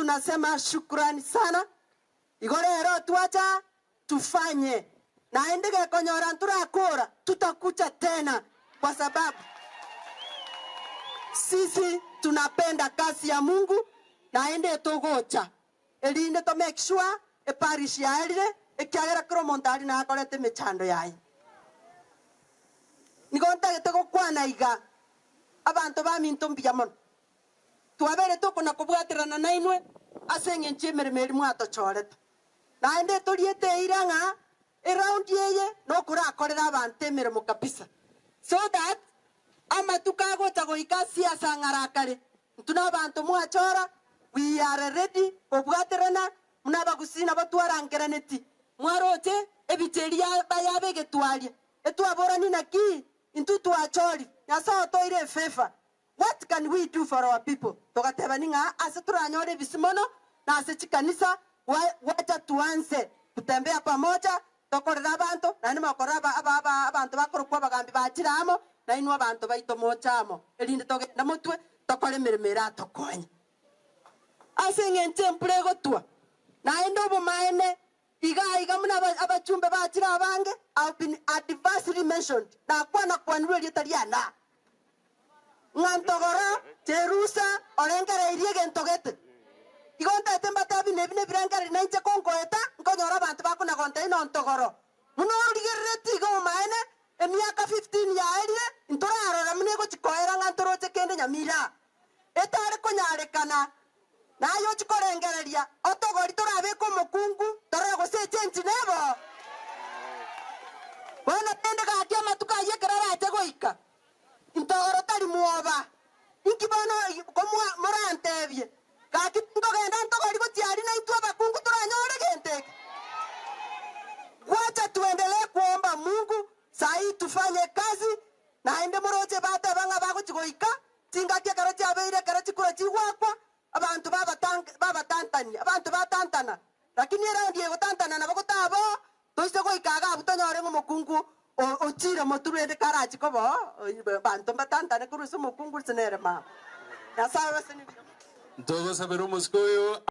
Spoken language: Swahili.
tunasema shukrani sana. Igorero tuacha tufanye. Na endege konyora turakora tutakucha tena kwa sababu sisi tunapenda kazi ya Mungu na ende togocha. Elinde to make sure e parish ya elire e kiagera kromontari na akorete mechando yayi. Nigonta getego kwana iga abantu ba minto mbiyamon. Tuabere toko na kubwatirana na inwe asenge nchemere meri mwato choreta. Na ende toriete iranga around yeye no kura akorera abantu emirimo kabisa. So that ama tukago chago ikasi asangarakare. Ntuna abantu mwachora we are ready kubwatirana munaba gusina batwarangeraneti. Mwaroche ebiteria bayabe getwalie. Etwaborani na ki into tuachori. Nyasa toire fefa. What can we do for our people? Togatebaninga aseturanyore bisimono na asechikanisa wacha tuanze kutembea pamoja tokorera abantu na nima koraba abantu bakorokwa bagambi bakiramo na inwa abantu baito mochamo elinde togenda mutwe tokore miremera tokonya asenge ntempure gotwa na endo bomaene iga muna abachumbe bakira abange have been adversely mentioned na kwana kwanwe litariana ngantogoro Jerusa orengere iriege ntogete igonta temba tabi nebine birangari na inche kongoeta nkonyora abantu bakuna konta ino ntogoro muno rigereti go maene emiaka 15 ya elire ntora arora mune go chikoera ngantoro chekende nyamira etare konyarekana na yo chikorengereria otogori torabe ko mukungu torago se change nebo bona tende ga kiama tukayekerara ategoika ntogoro tari muoba inkibano komwa morantebye gaki ndogenda ntogori go tiari na itwa bakungu turanyore gente. Wacha tuendelee kuomba Mungu sai tufanye kazi na ende moroje bata banga bago chigoika tingatia karoti abeire karoti kura chiwakwa abantu baba tantani abantu batantana lakini era ndiye gotantana na bago tabo toise go ikaga butonyore ngo mukungu ochira moturende karachi kobo bantu batantana kuruso mukungu tsenere ma yasawe sini Todos sabemos que